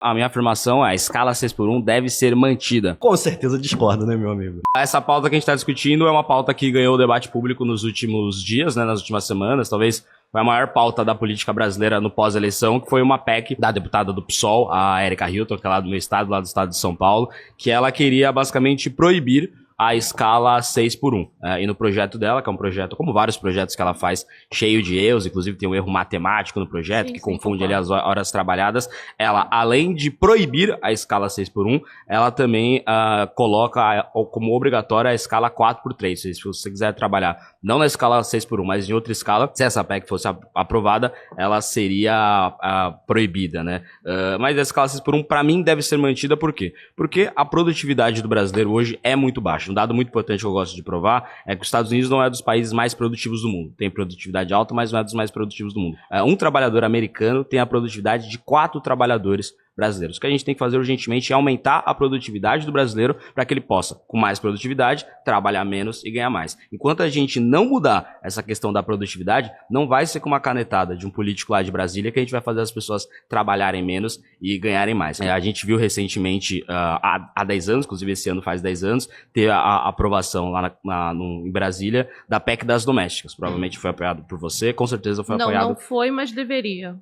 A minha afirmação é: a escala 6x1 deve ser mantida. Com certeza discordo, né, meu amigo? Essa pauta que a gente está discutindo é uma pauta que ganhou o debate público nos últimos dias, né, nas últimas semanas. Talvez foi a maior pauta da política brasileira no pós-eleição, que foi uma PEC da deputada do PSOL, a Erika Hilton, que é lá do meu estado, lá do estado de São Paulo, que ela queria basicamente proibir a escala 6x1. E no projeto dela, que é um projeto, como vários projetos que ela faz, cheio de erros, inclusive tem um erro matemático no projeto, sim, que confunde ali as horas trabalhadas, ela, além de proibir a escala 6x1, ela também coloca como obrigatória a escala 4x3. Se você quiser trabalhar não na escala 6x1, mas em outra escala, se essa PEC fosse aprovada, ela seria proibida, né? Mas a escala 6x1, para mim, deve ser mantida. Por quê? Porque a produtividade do brasileiro hoje é muito baixa. Um dado muito importante que eu gosto de provar é que os Estados Unidos não é dos países mais produtivos do mundo. Tem produtividade alta, mas não é dos mais produtivos do mundo. Um trabalhador americano tem a produtividade de 4 trabalhadores brasileiros. O que a gente tem que fazer urgentemente é aumentar a produtividade do brasileiro para que ele possa, com mais produtividade, trabalhar menos e ganhar mais. Enquanto a gente não mudar essa questão da produtividade, não vai ser com uma canetada de um político lá de Brasília que a gente vai fazer as pessoas trabalharem menos e ganharem mais. A gente viu recentemente, há 10 anos, inclusive esse ano faz 10 anos, ter a aprovação lá em Brasília da PEC das domésticas. Provavelmente foi apoiado por você, com certeza foi apoiado... Não foi, mas deveria.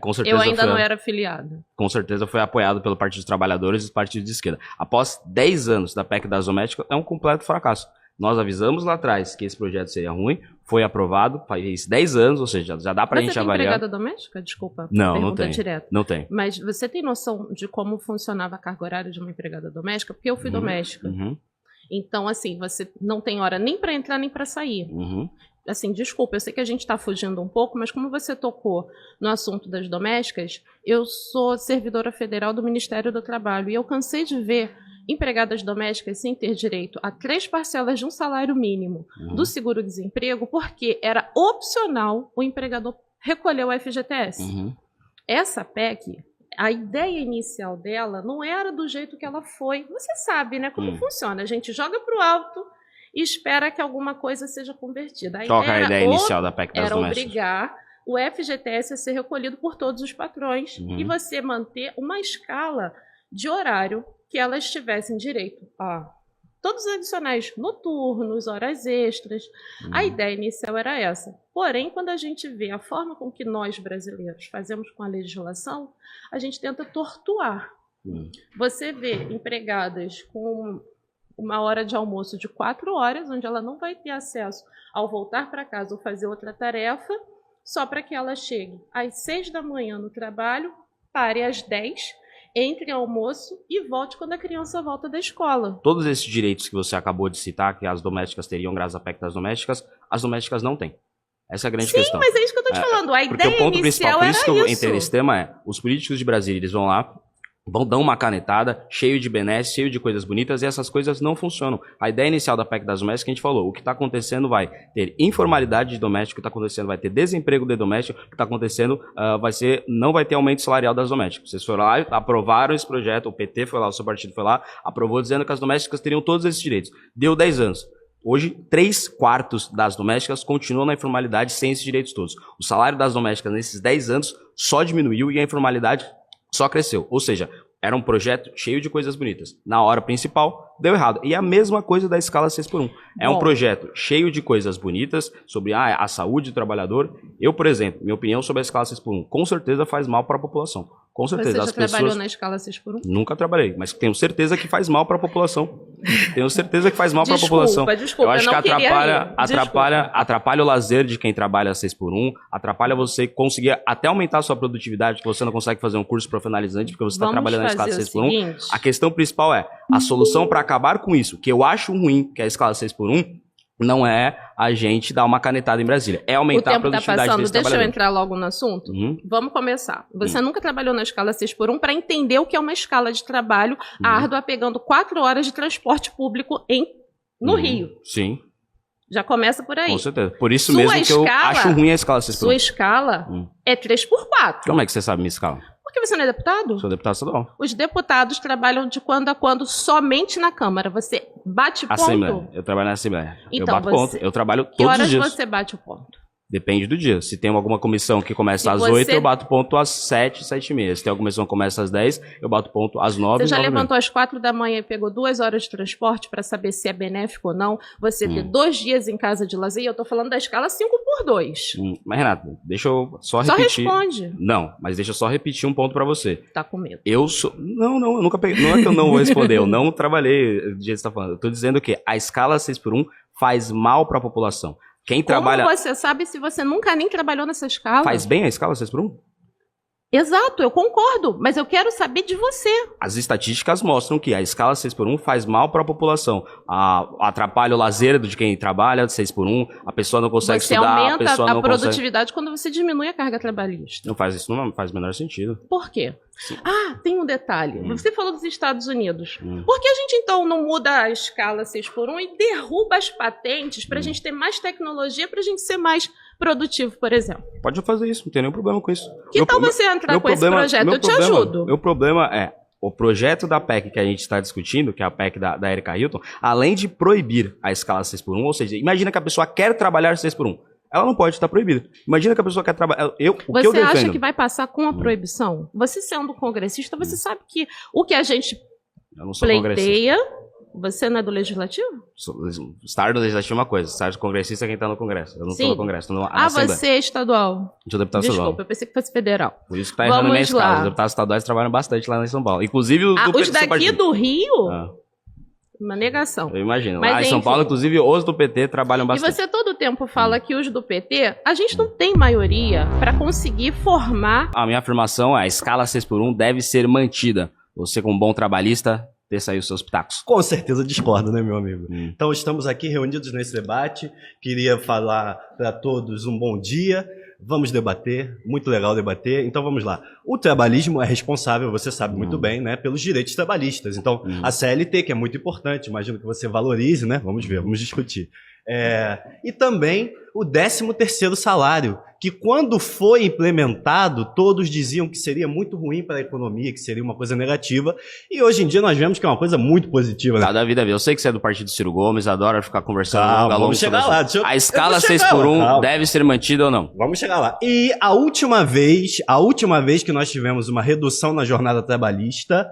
Com certeza eu ainda não era afiliada. Com certeza foi apoiado pelo Partido dos Trabalhadores e os partidos de esquerda. Após 10 anos da PEC das domésticas, é um completo fracasso. Nós avisamos lá atrás que esse projeto seria ruim, foi aprovado, faz 10 anos, ou seja, já dá pra gente avaliar. Você tem empregada doméstica? Desculpa. Não tem. Direta. Não tem. Mas você tem noção de como funcionava a carga horária de uma empregada doméstica? Porque eu fui doméstica. Então, assim, você não tem hora nem para entrar nem para sair. Assim, desculpa, eu sei que a gente está fugindo um pouco, mas como você tocou no assunto das domésticas, eu sou servidora federal do Ministério do Trabalho e eu cansei de ver empregadas domésticas sem ter direito a 3 parcelas de um salário mínimo do seguro-desemprego, porque era opcional o empregador recolher o FGTS. Essa PEC, a ideia inicial dela não era do jeito que ela foi. Você sabe, né, como funciona. A gente joga para o alto e espera que alguma coisa seja convertida. Qual é a ideia inicial da PEC das domésticas? Era obrigar o FGTS a ser recolhido por todos os patrões e você manter uma escala de horário que elas tivessem direito a todos os adicionais noturnos, horas extras. A ideia inicial era essa. Porém, quando a gente vê a forma com que nós, brasileiros, fazemos com a legislação, a gente tenta tortuar. Você vê empregadas com uma hora de almoço de 4 horas, onde ela não vai ter acesso ao voltar para casa ou fazer outra tarefa, só para que ela chegue às 6 da manhã no trabalho, pare às 10, entre em almoço e volte quando a criança volta da escola. Todos esses direitos que você acabou de citar, que as domésticas teriam graças à PEC das domésticas, as domésticas não têm. Essa é a grande questão. Sim, mas é isso que eu estou te falando. A porque ideia o ponto inicial principal, por isso que eu isso. entrei nesse tema, é os políticos de Brasília, eles vão lá, vão dar uma canetada, cheio de benesses, cheio de coisas bonitas, e essas coisas não funcionam. A ideia inicial da PEC das domésticas, que a gente falou, o que está acontecendo vai ter informalidade de doméstico, o que está acontecendo vai ter desemprego de doméstico, o que está acontecendo não vai ter aumento salarial das domésticas. Vocês foram lá, aprovaram esse projeto, o PT foi lá, o seu partido foi lá, aprovou dizendo que as domésticas teriam todos esses direitos. Deu 10 anos. Hoje, 3/4 das domésticas continuam na informalidade sem esses direitos todos. O salário das domésticas nesses 10 anos só diminuiu e a informalidade só cresceu. Ou seja, era um projeto cheio de coisas bonitas. Na hora principal, deu errado. E a mesma coisa da escala 6x1. É um projeto cheio de coisas bonitas sobre a saúde do trabalhador. Eu, por exemplo, minha opinião sobre a escala 6x1, com certeza faz mal para a população. Com certeza. Você já trabalhou na escala 6x1? Nunca trabalhei, mas tenho certeza que faz mal para a população. Tenho certeza que faz mal para a população. Desculpa, eu acho que atrapalha o lazer de quem trabalha 6x1, atrapalha você conseguir até aumentar a sua produtividade, que você não consegue fazer um curso profissionalizante porque você está trabalhando na escala 6x1. A questão principal é, a solução para acabar com isso, que eu acho ruim, que é a escala 6x1, não é a gente dar uma canetada em Brasília, é aumentar a produtividade desse trabalhador. Deixa eu entrar logo no assunto. Vamos começar. Você nunca trabalhou na escala 6x1 para entender o que é uma escala de trabalho árdua pegando 4 horas de transporte público no Rio. Sim. Já começa por aí. Com certeza. Por isso mesmo que eu acho ruim a escala 6x1. Sua escala é 3x4. Como é que você sabe minha escala? Porque você não é deputado? Sou deputado estadual. Os deputados trabalham de quando a quando somente na Câmara. Você bate ponto? Assembleia. Eu trabalho na Assembleia. Então, eu bato ponto. Eu trabalho que todos horas os dias. você bate o ponto? Depende do dia. Se tem alguma comissão que começa às 8, eu bato ponto às 7, 7h30. Se tem alguma comissão que começa às 10, eu bato ponto às 9. Você já levantou às 4 da manhã e pegou 2 horas de transporte para saber se é benéfico ou não? Você ter 2 dias em casa de lazer, eu tô falando da escala 5x2. Mas, Renata, deixa eu só repetir. Só responde. Não, mas deixa eu só repetir um ponto para você. Tá com medo. Eu sou... Não, eu nunca peguei... Não é que eu não vou responder, eu não trabalhei do jeito que você tá falando. Eu tô dizendo que a escala 6x1 faz mal para a população. Quem trabalha... Como você sabe se você nunca nem trabalhou nessa escala? Faz bem a escala 6x1? Exato, eu concordo, mas eu quero saber de você. As estatísticas mostram que a escala 6x1 faz mal para a população. Atrapalha o lazer de quem trabalha 6x1, a pessoa não consegue estudar, a pessoa não consegue... Você aumenta a produtividade quando você diminui a carga trabalhista. Não faz isso, não faz o menor sentido. Por quê? Sim. Tem um detalhe. Você falou dos Estados Unidos. Por que a gente então não muda a escala 6x1 e derruba as patentes para a gente ter mais tecnologia, para a gente ser mais produtivo, por exemplo? Pode fazer isso, não tem nenhum problema com isso. Que tal você entrar com esse projeto? Eu te ajudo. Meu problema é o projeto da PEC que a gente está discutindo, que é a PEC da Erika Hilton, além de proibir a escala 6x1, ou seja, imagina que a pessoa quer trabalhar 6x1. Ela não pode estar proibida. Imagina que a pessoa quer trabalhar... Você acha que vai passar com a proibição? Você sendo congressista, você sabe que o que a gente pleiteia... Você não é do Legislativo? Estar do Legislativo é uma coisa. Estar do congressista é quem está no Congresso. Eu não estou no Congresso, estou na Assembleia. Você é estadual? Eu sou deputado estadual. Desculpa, eu pensei que fosse federal. Por isso que está errando a minha escala. Os deputados estaduais trabalham bastante lá em São Paulo. Inclusive os daqui do Rio... Uma negação. Eu imagino. Mas, lá em São Paulo, inclusive, os do PT trabalham bastante. E você todo tempo fala que os do PT, a gente não tem maioria para conseguir formar... A minha afirmação é a escala 6x1 deve ser mantida. Você, como bom trabalhista, desça aí os seus pitacos. Com certeza discordo, né, meu amigo? Então, estamos aqui reunidos nesse debate. Queria falar para todos um bom dia. Vamos debater, muito legal debater. Então vamos lá. O trabalhismo é responsável, você sabe muito bem, né, pelos direitos trabalhistas. Então a CLT, que é muito importante, imagino que você valorize, né? Vamos ver, vamos discutir. E também o 13º salário, que quando foi implementado, todos diziam que seria muito ruim para a economia, que seria uma coisa negativa, e hoje em dia nós vemos que é uma coisa muito positiva. Né? Cada vida, eu sei que você é do partido Ciro Gomes, adora ficar conversando. Vamos chegar lá. A escala 6x1 deve ser mantida ou não? Vamos chegar lá. E a última vez que nós tivemos uma redução na jornada trabalhista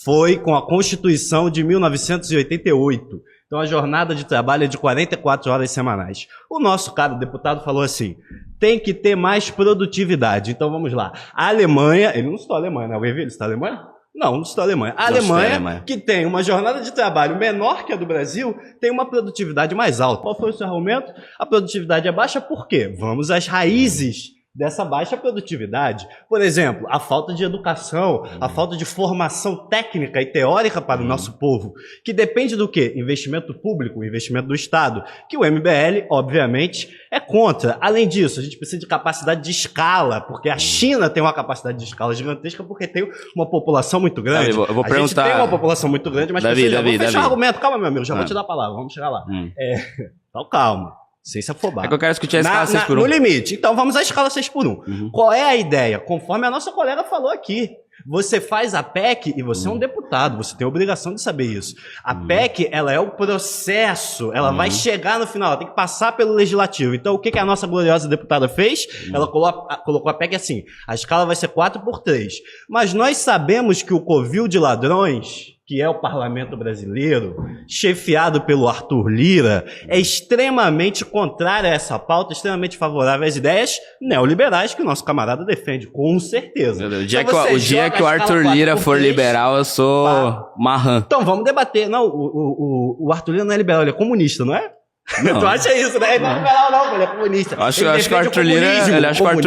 foi com a Constituição de 1988. Então a jornada de trabalho é de 44 horas semanais. O nosso cara deputado falou assim, tem que ter mais produtividade. Então vamos lá. A Alemanha, ele não citou a Alemanha, né? Alguém viu ele citou a Alemanha? Não citou a Alemanha. A Alemanha, que tem uma jornada de trabalho menor que a do Brasil, tem uma produtividade mais alta. Qual foi o seu argumento? A produtividade é baixa por quê? Vamos às raízes dessa baixa produtividade. Por exemplo, a falta de educação, a falta de formação técnica e teórica para o nosso povo, que depende do quê? Investimento público, investimento do Estado, que o MBL, obviamente, é contra. Além disso, a gente precisa de capacidade de escala, porque a China tem uma capacidade de escala gigantesca, porque tem uma população muito grande. Davi, eu vou perguntar... A gente tem uma população muito grande, mas Davi, vou fechar o argumento. Calma, meu amigo, já vou te dar a palavra, vamos chegar lá. Então, calma. Sem se afobar. É que eu quero discutir a escala 6x1. No limite. Então vamos à escala 6x1. Qual é a ideia? Conforme a nossa colega falou aqui. Você faz a PEC e você é um deputado, você tem a obrigação de saber isso. A PEC, ela é o processo, ela vai chegar no final, ela tem que passar pelo legislativo. Então o que a nossa gloriosa deputada fez? Ela colocou a PEC assim, a escala vai ser 4x3. Mas nós sabemos que o covil de ladrões, que é o parlamento brasileiro, chefiado pelo Arthur Lira, é extremamente contrário a essa pauta, extremamente favorável às ideias neoliberais que o nosso camarada defende, com certeza. O dia que o Arthur Lira for liberal, eu sou marrã. Então vamos debater. Não, o Arthur Lira não é liberal, ele é comunista, não é? Não. Tu acha isso, né? Ele não é liberal, não, ele é comunista. Eu acho que o Arthur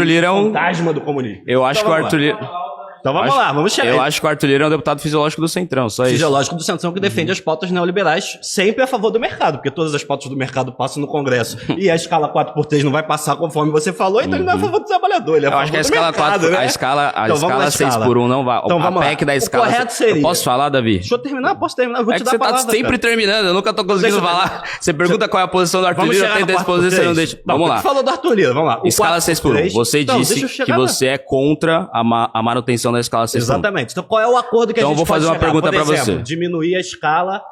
Lira é um fantasma do comunismo. Eu acho que o Arthur Lira... Então vamos lá, vamos chegar. Eu acho que o Arthur Lira é um deputado fisiológico do Centrão, só isso. Fisiológico do Centrão que defende as pautas neoliberais sempre a favor do mercado, porque todas as pautas do mercado passam no Congresso e a escala 4x3 não vai passar conforme você falou, então ele não é a favor do trabalhador, ele é a favor do mercado. Eu acho que a escala 4, né? a escala 6x1 não vai. Então vamos a PEC da escala... O correto seria... Eu posso falar, Davi? Deixa eu terminar, posso terminar, eu vou te dar a palavra. Você tá sempre terminando, eu nunca tô conseguindo falar. Você pergunta qual é a posição do Arthur Lira, eu tento responder, você não deixa. Vamos lá. Você falou do Arthur Lira, vamos lá. Escala 6x1. Você disse que você é contra a manutenção da escala 6x1. Exatamente. Então, qual é o acordo que a gente pode chegar? Então, vou fazer uma pergunta para você. Diminuir a escala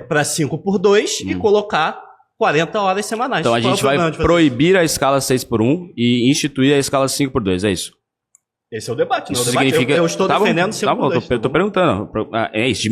para 5x2 e colocar 40 horas semanais. Então a gente vai proibir a escala 6x1 e instituir a escala 5x2, é isso? Esse é o debate, não isso é o debate. Significa... Eu estou defendendo 5x2. Eu tô perguntando. É isso,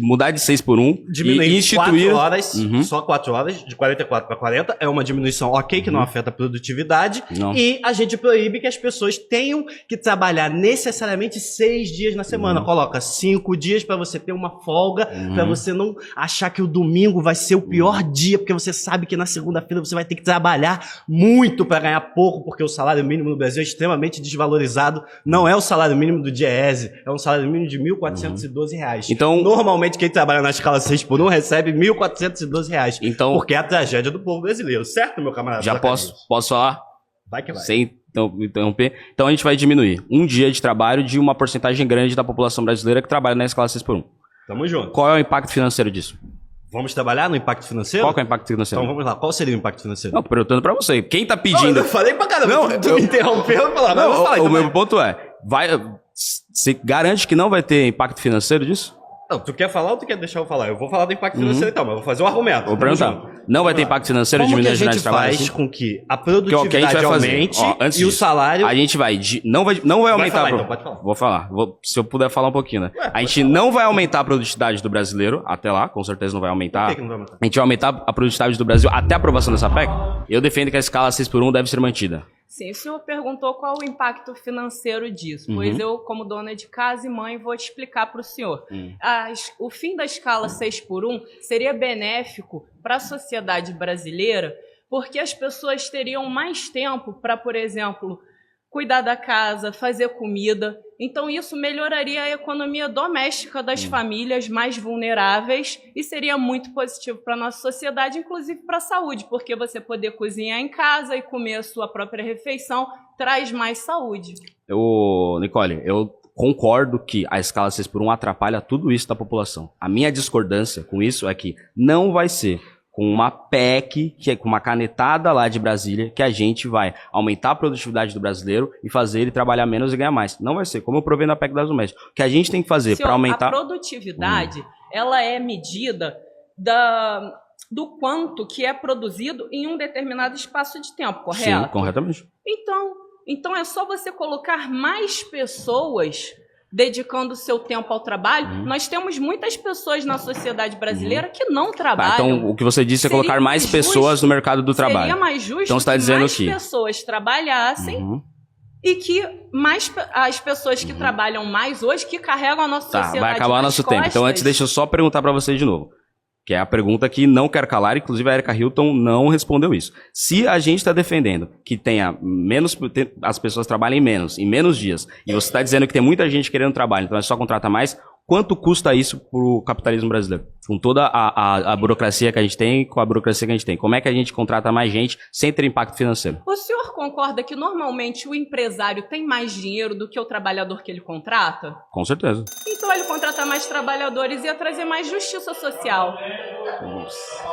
mudar de 6x1 diminuir e instituir... 4 horas, só 4 horas, de 44 para 40, é uma diminuição ok, que não afeta a produtividade, e a gente proíbe que as pessoas tenham que trabalhar necessariamente 6 dias na semana. Coloca 5 dias para você ter uma folga, para você não achar que o domingo vai ser o pior dia, porque você sabe que na segunda-feira você vai ter que trabalhar muito para ganhar pouco, porque o salário mínimo no Brasil é extremamente desvalorizado. Não é o salário mínimo do DIEESE, é um salário mínimo de R$ 1.412. Então, normalmente quem trabalha na escala 6x1 recebe R$ 1.412. Então, porque é a tragédia do povo brasileiro, certo, meu camarada? Já posso falar? Vai que vai. Sem interromper. Então a gente vai diminuir um dia de trabalho de uma porcentagem grande da população brasileira que trabalha na escala 6x1. Tamo junto. Qual é o impacto financeiro disso? Vamos trabalhar no impacto financeiro? Qual que é o impacto financeiro? Então vamos lá, qual seria o impacto financeiro? Não, perguntando pra você. Quem tá pedindo... Não, eu falei pra caramba, não, tu me interrompeu e falou, não, falar, o meu ponto é, você garante que não vai ter impacto financeiro disso? Não, tu quer falar ou tu quer deixar eu falar? Eu vou falar do impacto financeiro então, mas eu vou fazer um argumento. Vou perguntar. Não vai ter impacto financeiro de diminuir a jornada de trabalho? Como que a gente faz com que a produtividade aumente e o salário... A gente vai... Não vai aumentar... Falar, então, pode falar. Vou falar. Se eu puder falar um pouquinho, né? A gente não vai aumentar a produtividade do brasileiro até lá, com certeza não vai aumentar. Por que não vai aumentar? A gente vai aumentar a produtividade do Brasil até a aprovação dessa PEC. Eu defendo que a escala 6x1 deve ser mantida. Sim, o senhor perguntou qual o impacto financeiro disso, pois eu, como dona de casa e mãe, vou te explicar para o senhor. O fim da escala 6x1 seria benéfico para a sociedade brasileira, porque as pessoas teriam mais tempo para, por exemplo, cuidar da casa, fazer comida. Então isso melhoraria a economia doméstica das famílias mais vulneráveis e seria muito positivo para a nossa sociedade, inclusive para a saúde, porque você poder cozinhar em casa e comer a sua própria refeição traz mais saúde. Nicole, eu concordo que a escala 6x1 atrapalha tudo isso da população. A minha discordância com isso é que não vai ser com uma PEC, que é com uma canetada lá de Brasília, que a gente vai aumentar a produtividade do brasileiro e fazer ele trabalhar menos e ganhar mais. Não vai ser, como eu provei na PEC das domésticas. O que a gente tem que fazer para aumentar... A produtividade, ela é medida do quanto que é produzido em um determinado espaço de tempo, correto? Sim, corretamente. Então é só você colocar mais pessoas dedicando o seu tempo ao trabalho. Nós temos muitas pessoas na sociedade brasileira que não trabalham. Tá, então, o que você disse é colocar mais pessoas no mercado do trabalho. Seria mais justo então, você tá dizendo que mais pessoas trabalhassem e que as pessoas que trabalham mais hoje, que carregam a nossa sociedade vai acabar o nosso tempo. Então, antes, deixa eu só perguntar para você de novo. Que é a pergunta que não quero calar, inclusive a Erika Hilton não respondeu isso. Se a gente está defendendo que as pessoas trabalhem menos, em menos dias, e você está dizendo que tem muita gente querendo trabalho, então é só contratar mais, quanto custa isso para o capitalismo brasileiro? Com toda a burocracia que a gente tem, com a burocracia que a gente tem. Como é que a gente contrata mais gente sem ter impacto financeiro? O senhor concorda que normalmente o empresário tem mais dinheiro do que o trabalhador que ele contrata? Com certeza. Então ele contratar mais trabalhadores ia trazer mais justiça social. Nossa.